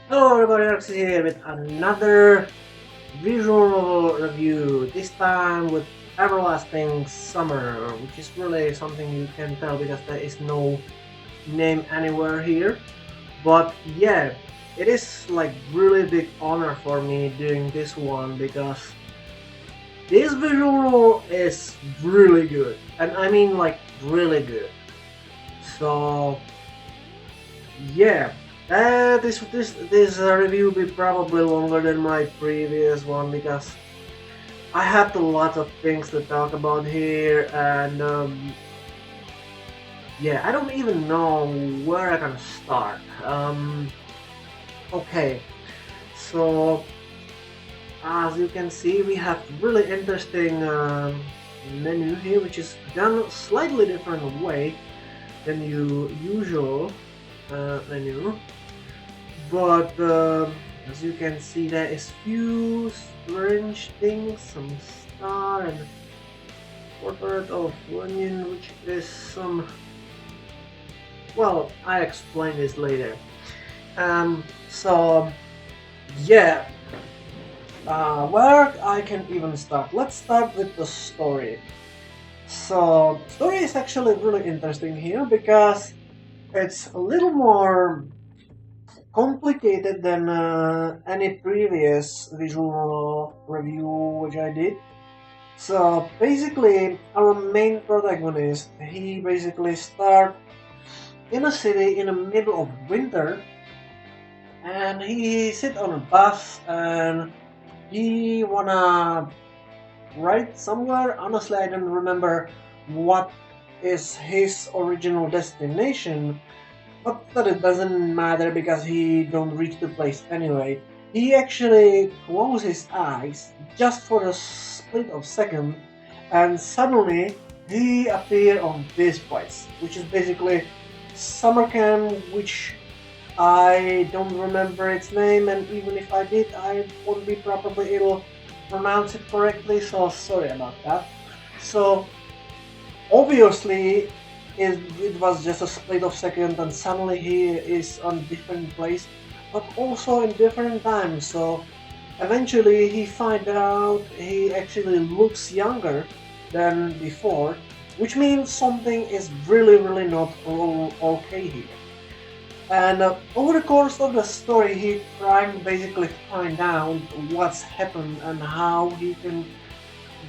Hello everybody, Alex here with another visual novel review, this time with Everlasting Summer, which is really something you can tell because there is no name anywhere here. But yeah, it is like really big honor for me doing this one because this visual novel is really good. And I mean like really good. So yeah, this review will be probably longer than my previous one because I had a lot of things to talk about here, and yeah, I don't even know where I can start. Okay, so as you can see, we have really interesting menu here, which is done slightly different way than your usual menu. But as you can see, there is few strange things, some star and portrait of onion, which is some. Well, I explain this later. So yeah, where I can even start? Let's start with the story. So story is actually really interesting here because it's a little more complicated than any previous visual review which I did. So basically, our main protagonist, he basically start in a city in the middle of winter, and he sit on a bus and he wanna ride somewhere. Honestly, I don't remember what is his original destination, but that it doesn't matter because he don't reach the place anyway. He actually closes his eyes just for a split of second, and suddenly he appear on this place, which is basically summer camp, which I don't remember its name, and even if I did, I won't be probably able to pronounce it correctly. So sorry about that. So obviously, it was just a split of second, and suddenly he is on different place, but also in different time. So eventually, he find out he actually looks younger than before, which means something is really not okay here. And over the course of the story, he trying to basically find out what's happened and how he can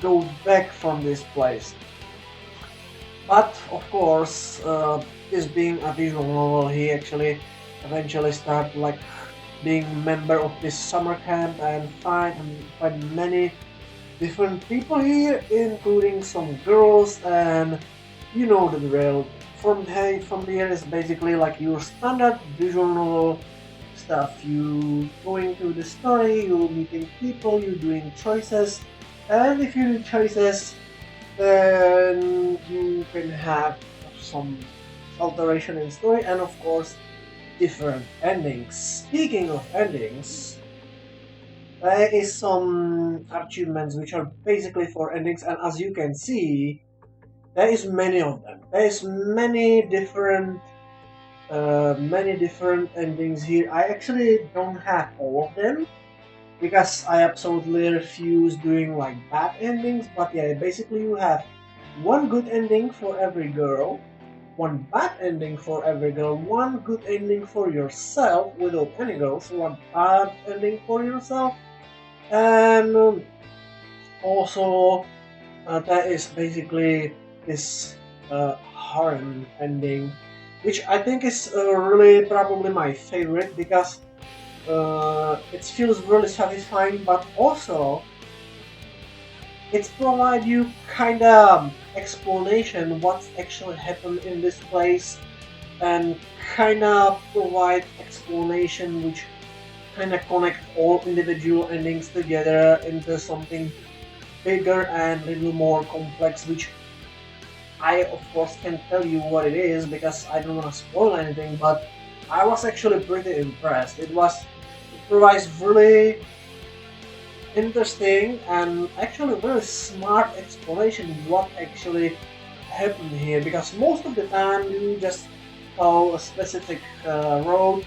go back from this place. But of course, this being a visual novel, he actually eventually start like being member of this summer camp and find many different people here, including some girls, and you know the drill. From there is basically like your standard visual novel stuff. You going through the story, you meeting people, you doing choices, and if you do choices, then you can have some alteration in story and of course different endings. Speaking of endings, there is some achievements which are basically for endings, and as you can see, there is many of them. There is many different endings here. I actually don't have all of them because I absolutely refuse doing like bad endings. But yeah, basically you have one good ending for every girl, one bad ending for every girl, one good ending for yourself without any girls, one bad ending for yourself, and also that is basically this harem ending, which I think is really probably my favorite because it feels really satisfying, but also it provide you kind of explanation what's actually happened in this place, and kind of provide explanation which kind of connect all individual endings together into something bigger and a little more complex, which I of course can't tell you what it is because I don't want to spoil anything, but I was actually pretty impressed. It provides really interesting and actually very smart explanation what actually happened here, because most of the time you just follow a specific road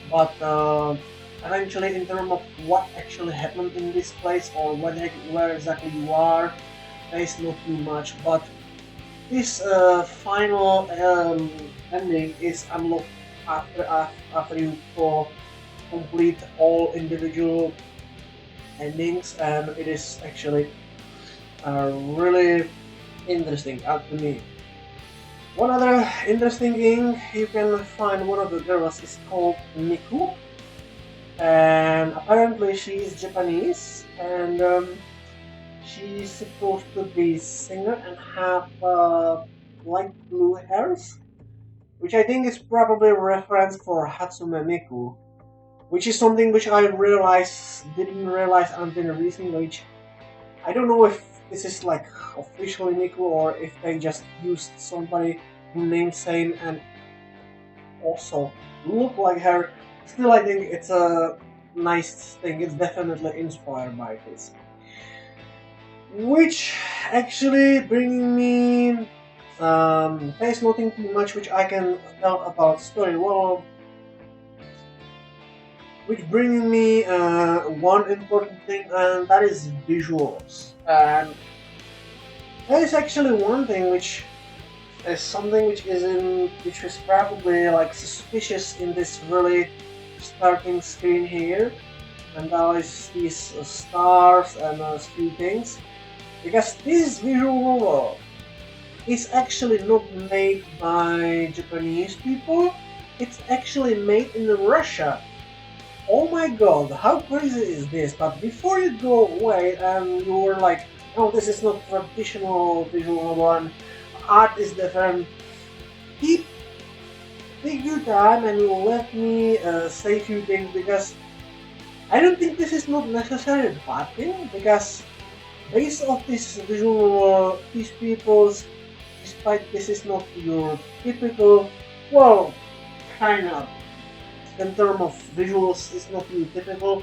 but eventually, in terms of what actually happened in this place or where exactly you are, there is not too much. But this final ending is unlocked after you complete all individual endings, and it is actually really interesting up to me. One other interesting thing, you can find one of the girls is called Miku, and apparently she is Japanese, and she's supposed to be singer and have light blue hairs, which I think is probably a reference for Hatsume Miku, which is something which I didn't realize until recently. Which I don't know if this is like officially Miku or if they just used somebody who named same and also look like her. Still, I think it's a nice thing. It's definitely inspired by this. Which actually bringing me there's nothing too much which I can tell about story. Well, which bringing me one important thing, and that is visuals. And there is actually one thing which is something which is probably like suspicious in this really starting screen here, and that is these stars and a few things, because this visual novel is actually not made by Japanese people. It's actually made in Russia. Oh my god, how crazy is this? But before you go away and you were like, oh, this is not traditional visual novel and art is different, keep take your time and you let me say a few things, because I don't think this is not necessarily a bad thing, because based off this visual novel, these people's, despite this is not your typical, well, kind of, in terms of visuals, it's not your typical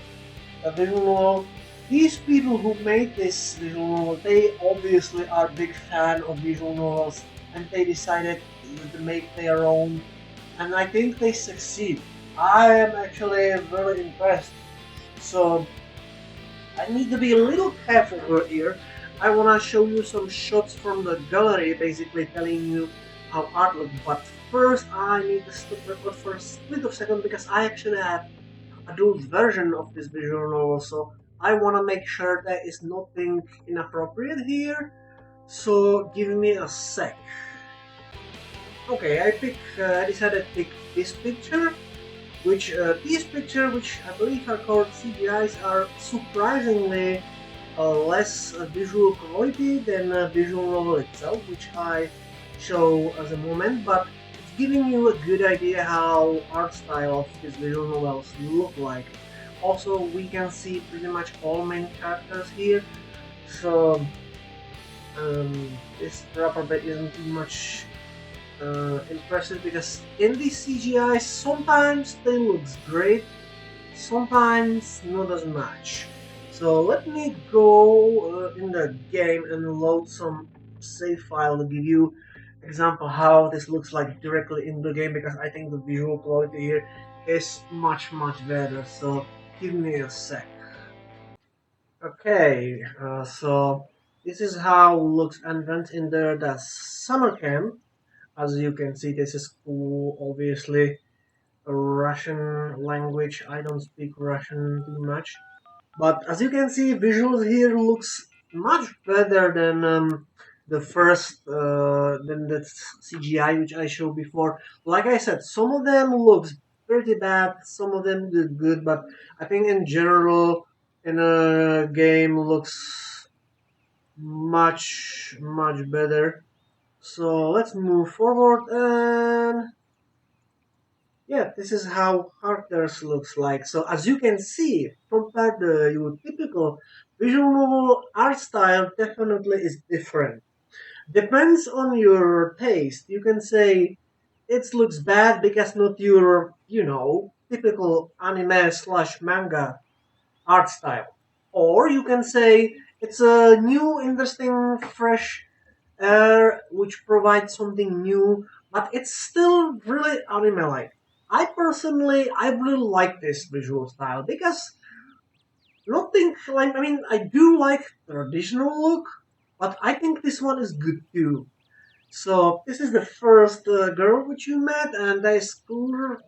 visual novel. These people who made this visual novel, they obviously are big fan of visual novels, and they decided to make their own, and I think they succeed. I am actually very impressed. So I need to be a little careful over here. I wanna show you some shots from the gallery, basically telling you how art looks. But first, I need to stop record for a split of second, because I actually have adult version of this visual novel. So I wanna make sure there is nothing inappropriate here. So give me a sec. Okay, I decided to pick this picture, which these pictures, which I believe are called CGIs, are surprisingly less visual quality than visual novel itself, which I show as a moment, but it's giving you a good idea how art style of these visual novels look like. Also, we can see pretty much all main characters here, so this probably isn't too much impressive, because in these CGI sometimes they look great, sometimes not as much. So let me go in the game and load some save file to give you example how this looks like directly in the game, because I think the visual quality here is much better. So give me a sec. Okay, so this is how looks entrance in the summer camp. As you can see, this is cool, obviously a Russian language. I don't speak Russian too much, but as you can see, visuals here looks much better than than the CGI which I showed before. Like I said, some of them looks pretty bad, some of them look good, but I think in general, in a game looks much better. So let's move forward, and yeah, this is how characters looks like. So as you can see, compared to your typical visual novel, art style definitely is different. Depends on your taste. You can say it looks bad because not your, typical anime slash manga art style. Or you can say it's a new, interesting, fresh air which provides something new, but it's still really anime-like. I really like this visual style because nothing like I mean I do like the traditional look, but I think this one is good too. So this is the first girl which you met, and there's clear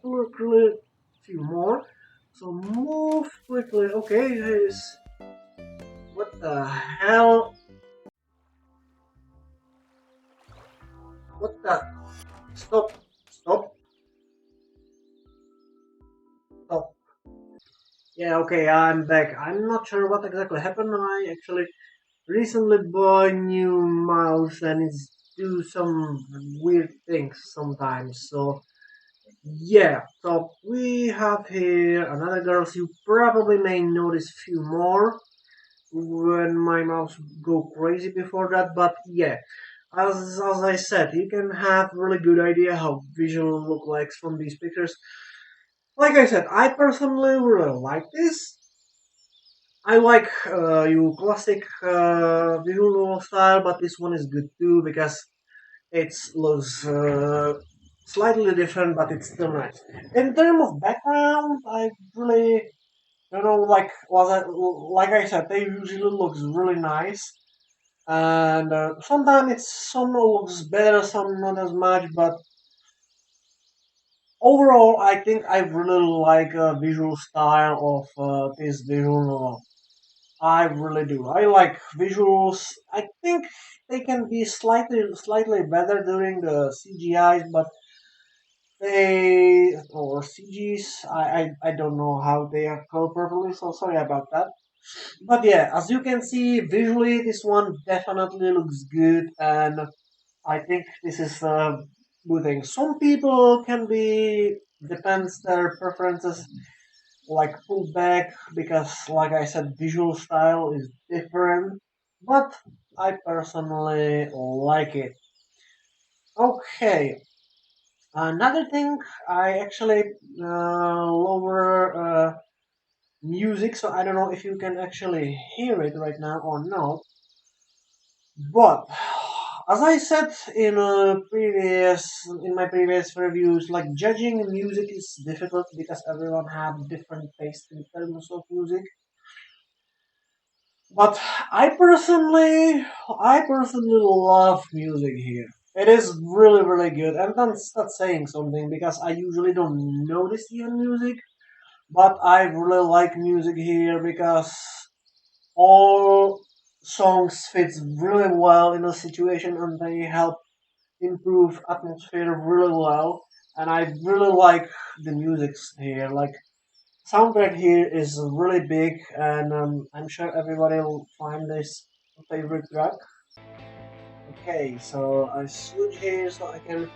few more. So move quickly. Okay, here's what the hell? What the? Stop! Stop! Stop! Yeah, okay, I'm back. I'm not sure what exactly happened. I actually recently bought a new mouse, and it's do some weird things sometimes. So yeah, so we have here another girls. You probably may notice few more when my mouse go crazy before that, but yeah, as I said, you can have really good idea how visual look like from these pictures. Like I said, I personally really like this. I like you classic visual novel style, but this one is good too because it looks slightly different, but it's still nice. In terms of background, I really don't know. Like I said, they usually looks really nice, and sometimes it's some looks better, some not as much. But overall, I think I really like visual style of this visual novel. I really do. I like visuals. I think they can be slightly better during the CGIs, but they or CGs. I don't know how they are called properly, so sorry about that. But yeah, as you can see, visually this one definitely looks good, and I think this is a good thing. Some people can be depends their preferences like pull back because like I said visual style is different, but I personally like it. Okay, another thing, I actually lower music, so I don't know if you can actually hear it right now or not, but as I said in my previous reviews, like judging music is difficult because everyone have different taste in terms of music. But I personally love music here. It is really good, and that's saying something because I usually don't notice even music, but I really like music here because all songs fits really well in a situation and they help improve atmosphere really well. And I really like the music here. Like soundtrack here is really big, and I'm sure everybody will find this favorite track. Okay, so I switch here so I can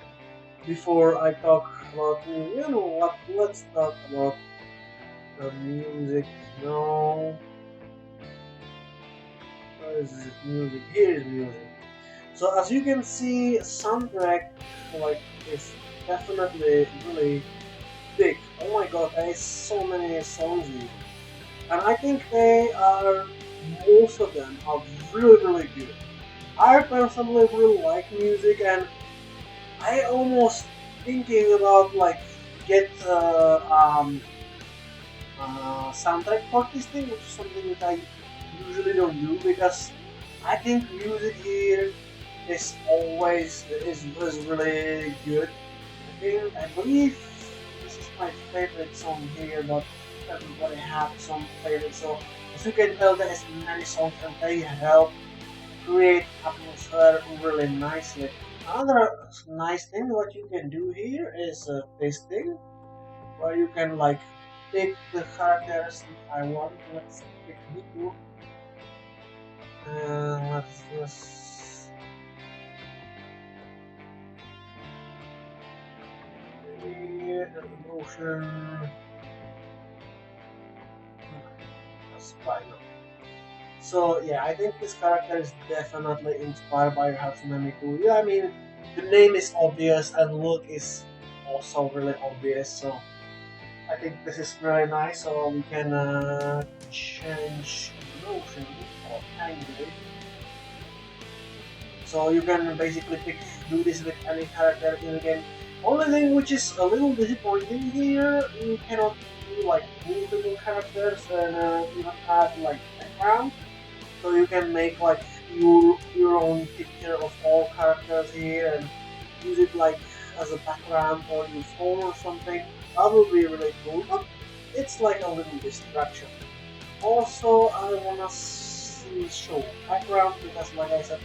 before I talk about you know what. Let's talk about the music. No, where is it? Music. Here is music. So as you can see, soundtrack like is definitely really big. Oh my god, there is so many songs here. And I think they are most of them are really good. I personally really like music, and I almost thinking about like get soundtrack for this thing, which is something that I usually don't do because I think music here is really good. I believe this is my favorite song here, but everybody have some favorite. So as you can tell, there is many songs and they help create atmosphere really nicely. Another nice thing what you can do here is this thing where you can like pick the characters if I want. Let's pick Miku. Let's just create an emotion. That's fine. So yeah, I think this character is definitely inspired by Hatsune Miku. Yeah, I mean the name is obvious and look is also really obvious. So I think this is very nice. So we can change emotion or angry. So you can basically do this with any character in the game. Only thing which is a little disappointing here, you cannot do like multiple characters and even add like background. So you can make like your own picture of all characters here and use it like as a background on your phone or something. That would be really cool, but it's like a little distraction. Also, I wanna see show background because, like I said,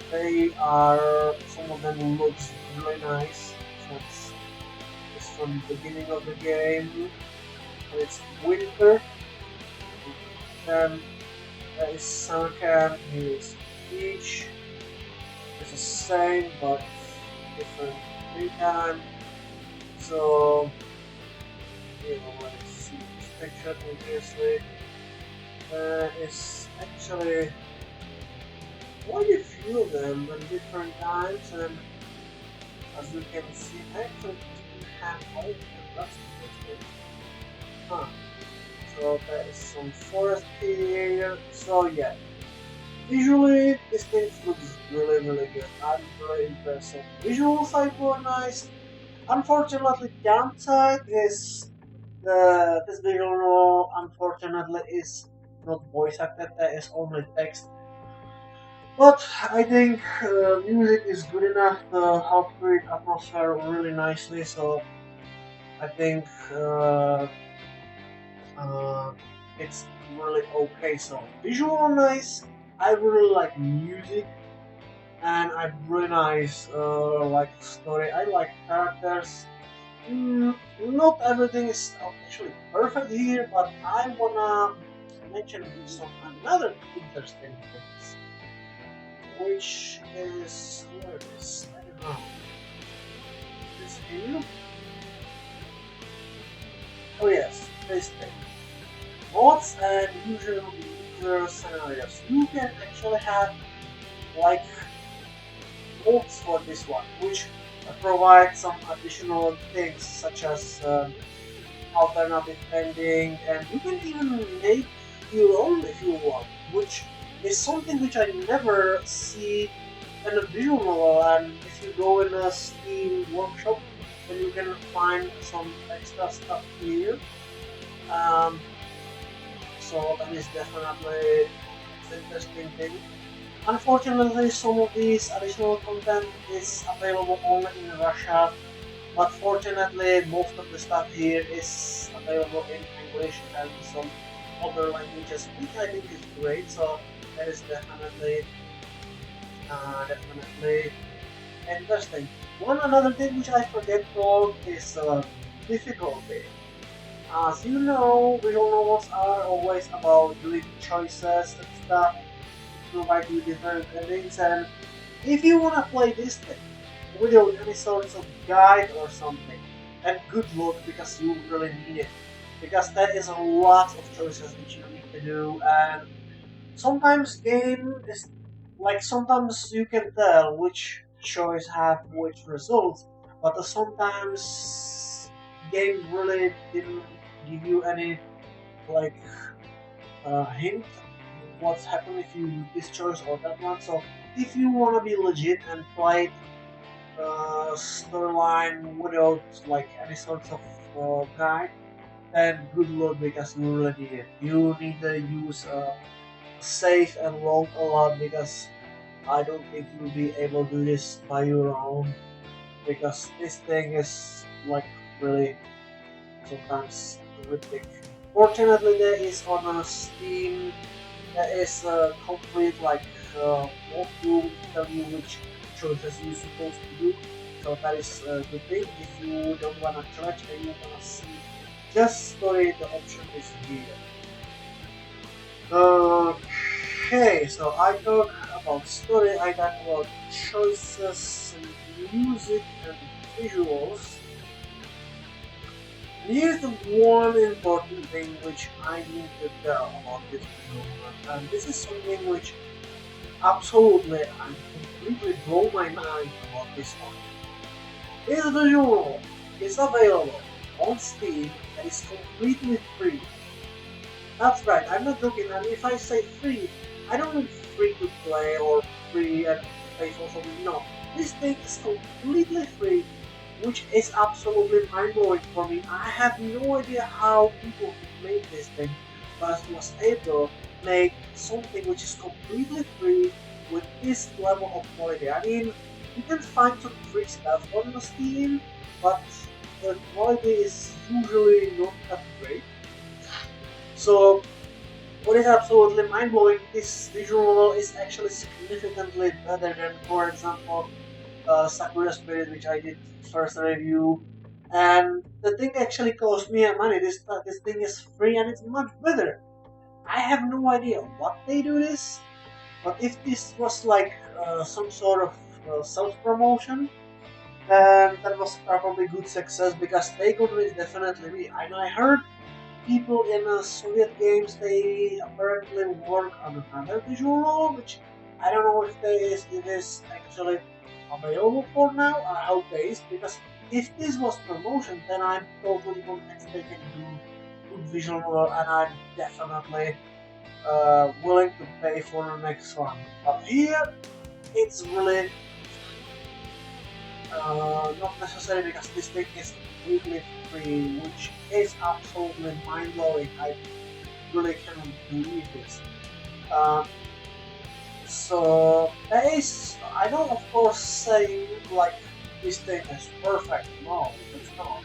they are some of them looks really nice. So it's from the beginning of the game. It's winter. Then there is summer camp. Here is beach. It's the same but different daytime. So let's see this picture previously. It's actually quite a few of them at different times, and as you can see, actually we have all of them. That's interesting. Huh. So there is some forest here. So yeah, visually this thing looks really good. I'm really impressed. Visuals are quite nice. Unfortunately, downside is this visual novel unfortunately is not voice acted. There is only text. But I think music is good enough to help create atmosphere really nicely. So I think uh, it's really okay. So visual nice. I really like music, and I really nice like story. I like characters. Not everything is actually perfect here, but I wanna mention some another interesting things, which is where it is. I don't know. This here. Oh yes, this thing. Mods and usual user scenarios. You can actually have like mods for this one, which provide some additional things such as alternative ending, and you can even make your own if you want, which is something which I never see in a visual novel. And if you go in a Steam workshop, then you can find some extra stuff here. Um, so that is definitely an interesting thing. Unfortunately, some of these additional content is available only in Russia, but fortunately, most of the stuff here is available in English and some other languages, which I think is great. So that is definitely interesting. One another thing which I forget to is difficulty. As you know, visual novels are always about doing choices and stuff to provide you different endings, and if you wanna play this thing without any sort of guide or something, and good luck because you really need it. Because there is a lot of choices which you need to do, and sometimes game is like sometimes you can tell which choice have which results, but sometimes game really didn't give you any like hint what's happening if you do this choice or that one. So if you wanna be legit and play storyline without like any sort of guide, then good luck because you really need it. You need to use safe and roll a lot because I don't think you'll be able to do this by your own because this thing is like really sometimes ridiculous. Fortunately, there is on a Steam. There is a complete like walkthrough to tell you which choices you're supposed to do. So that is a good thing. If you don't wanna judge and you wanna see just story, the option is here. Okay, so I talk about story, I talk about choices, and music, and visuals. Here's the one important thing which I need to tell about this visual, and this is something which absolutely I'm completely blow my mind about this one. This visual is available on Steam and is completely free. That's right, I'm not joking, and if I say free, I don't mean free to play or free and pay for something. No, this thing is completely free which is absolutely mind-blowing for me. I have no idea how people who made this thing but was able to make something which is completely free with this level of quality. I mean, you can find some free stuff on the Steam, but the quality is usually not that great. So what is absolutely mind-blowing, this visual novel is actually significantly better than, for example, Sakura Spirit, which I did first review. And the thing actually cost me money. This thing is free and it's much better. I have no idea what they do this, but if this was like some sort of self promotion, then that was probably good success because they could reach definitely me. I heard people in Soviet games they apparently work on another visual novel, which I don't know if it is actually available for now. I hope it is because if this was promotion, then I'm totally convinced they can do good visual novel, and I'm definitely willing to pay for the next one. But here, it's really not necessary because this thing is completely free, which is absolutely mind blowing. I really cannot believe this. Um, so that is, I don't of course say like this thing is perfect. No, it's not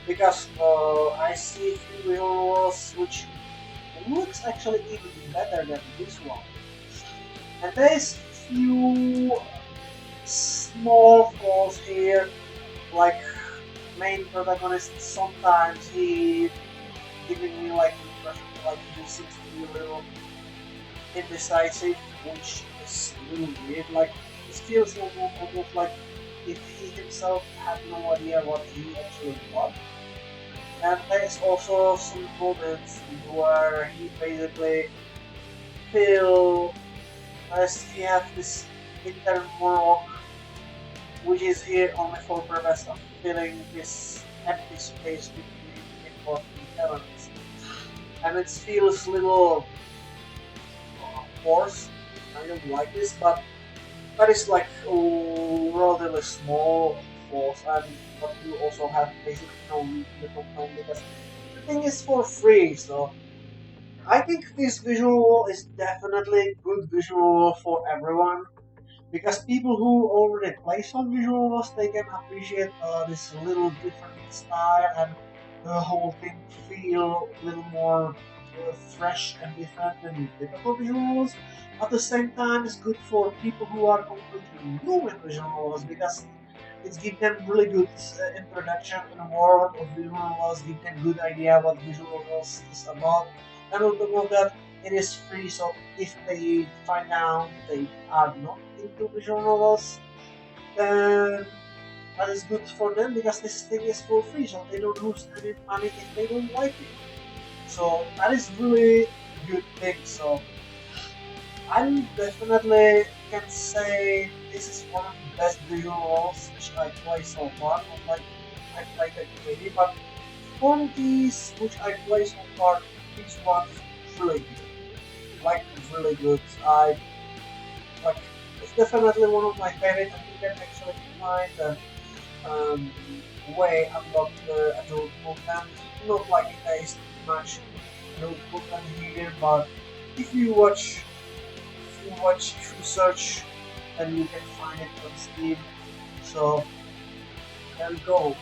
because I see few heroes which looks actually even better than this one, and there's few small flaws here, like main protagonist. Sometimes he giving me like the impression like he seems to be a little indecisive, which is really weird. Like it feels almost like if he himself had no idea what he actually wants. And there's also some moments where he basically feel as he has this internal monologue, which is here only for purpose of filling this empty space between important elements. And it feels a little forced. I don't like this, but that is like a relatively small force, and but you also have basically no reason to complain because the thing is for free. So I think this visual is definitely good visual for everyone because people who already play some visuals they can appreciate this little different style and the whole thing feel a little more fresh and different than typical visuals. At the same time, it's good for people who are completely new with visuals because it gives them really good introduction in the world of visuals, give them good idea what visuals is about, and on top of that, it is free. So if they find out they are not into visual novels, then that is good for them because this thing is for free, so they don't lose any money if they don't like it. So that is really good thing. So I definitely can say this is one of the best visual novels which I play so far. Not like I played it many, but from these which I play so far, this one is really good. Like really good. I like it's definitely one of my favorite, and you can actually find the um, way unlock the adult content. Not like there is much adult content here, but if you watch if you search, then you can find it on Steam. So there we go.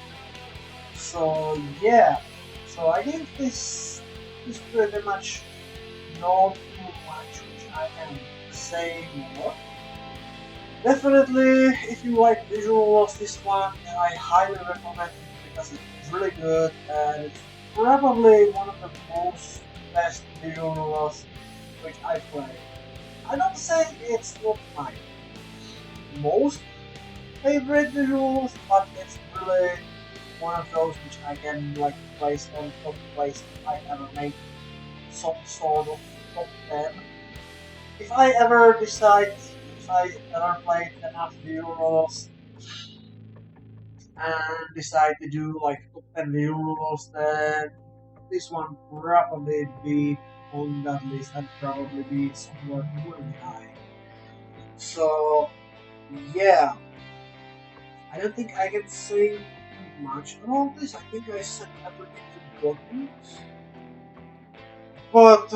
So yeah, so I think this is pretty much not too much which I can say more. Definitely, if you like visuals, this one I highly recommend it because it's really good and it's probably one of the most best visuals which I play. I don't say it's not my most favorite visuals, but it's really one of those which I can like place on top place if I ever make some sort of top 10. If I ever decide, if I ever played enough visuals and decide to do like top 10 visuals, then this one probably be on that list and probably be somewhere really high. So yeah, I don't think I can say much about this. I think I said everything important. But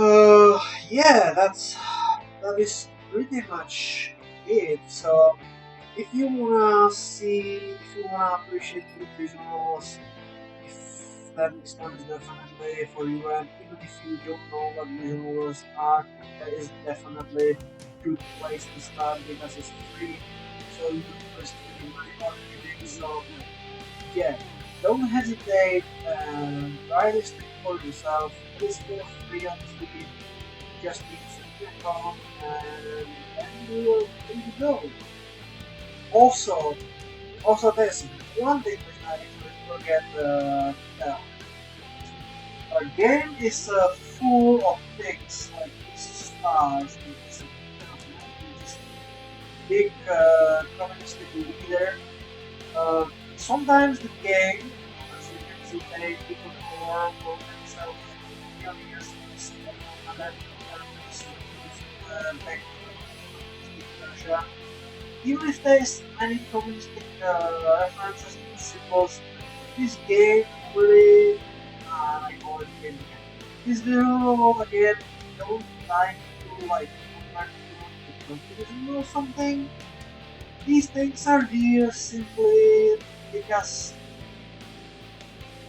yeah, that is pretty much it. So if you wanna see, if you wanna appreciate the visuals, if that one is definitely for you, and even if you don't know what visuals are, that is definitely a good place to start because it's free. So you don't invest any money or anything. So yeah, don't hesitate and try this thing for yourself. Please feel free on this video. Just need to click on and then you will ready to go. Also, this one thing that I didn't forget. Our game is full of things like these stars and this big communistic leader. Uh, Sometimes the game, as you can see, they people more for themselves millionaires and then back to Russia. Even if there is many communistic references and symbols, this game really, I call it game again. This video again don't like to like convert to communism or something. These things are here simply because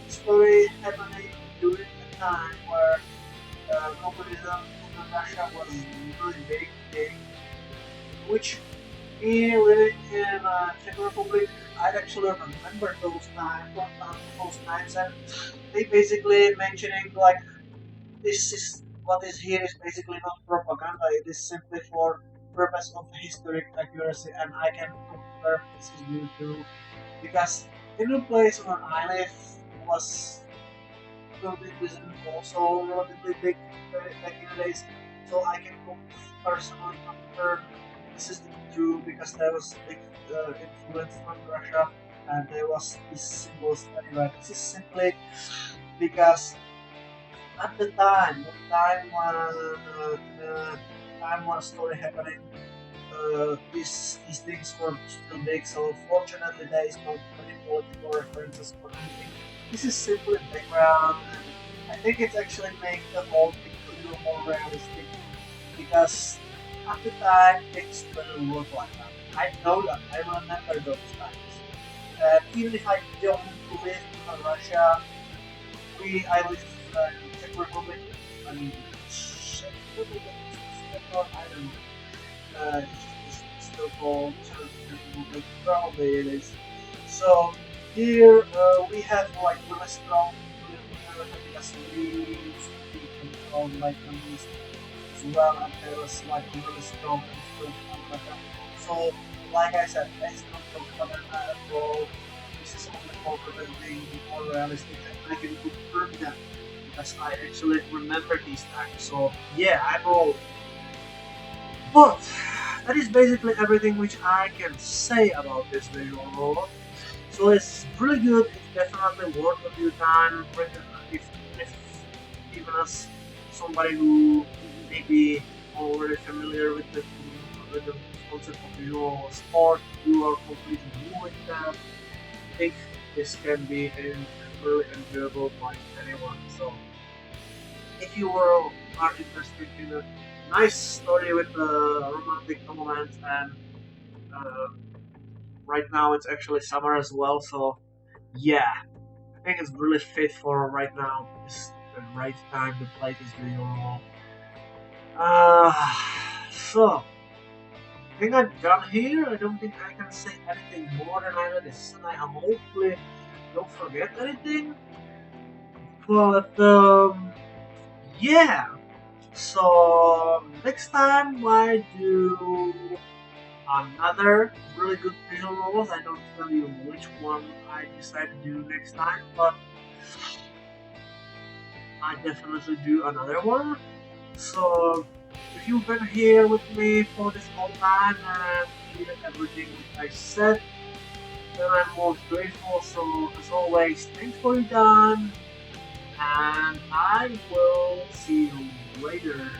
story happening during the time where communism in Russia was really big thing, which me living in Czech Republic, I actually remember those times, and they basically mentioning like this is what is here is basically not propaganda. It is simply for purpose of historic accuracy, and I can confirm this is due to because in the place where I live was communism also relatively big back in the days, so I can personally confirm this is true because there was big influence from Russia and there was these symbols anyway. This is simply because at the time when story happening, these things were still big. So fortunately, there is no any political references or anything. This is simply background, and I think it actually makes the whole thing a little more realistic because at the time things didn't look like that. I know that. I remember those times. And even if I don't live in Russia, I live in Czech Republic. I mean, Czech Republic, I don't know. It's still called Czech Republic. Probably it is. So here we have like really strong because we control like communist as well, and there was like really strong influence on Russia. So like I said, it's not propaganda at all. This is only for being more realistic, and I can confirm that because I actually remember these times. So yeah, I'm all. But that is basically everything which I can say about this visual novel. So it's really good. It's definitely worth of your time. If even as somebody who may be already familiar with the concept of visual sport, you are completely new with that. I think this can be really enjoyable by anyone. So if you are interested in a nice story with romantic moments and uh, right now it's actually summer as well, so yeah, I think it's really fit for right now. It's the right time to play this video. Uh, so I think I'm done here. I don't think I can say anything more than I did, and I hopefully don't forget anything. But yeah. So next time I do another really good visual novels. I don't tell you which one I decide to do next time, but I definitely do another one. So if you've been here with me for this whole time and hear everything I said, then I'm most grateful. So as always, thanks for your time, and I will see you later.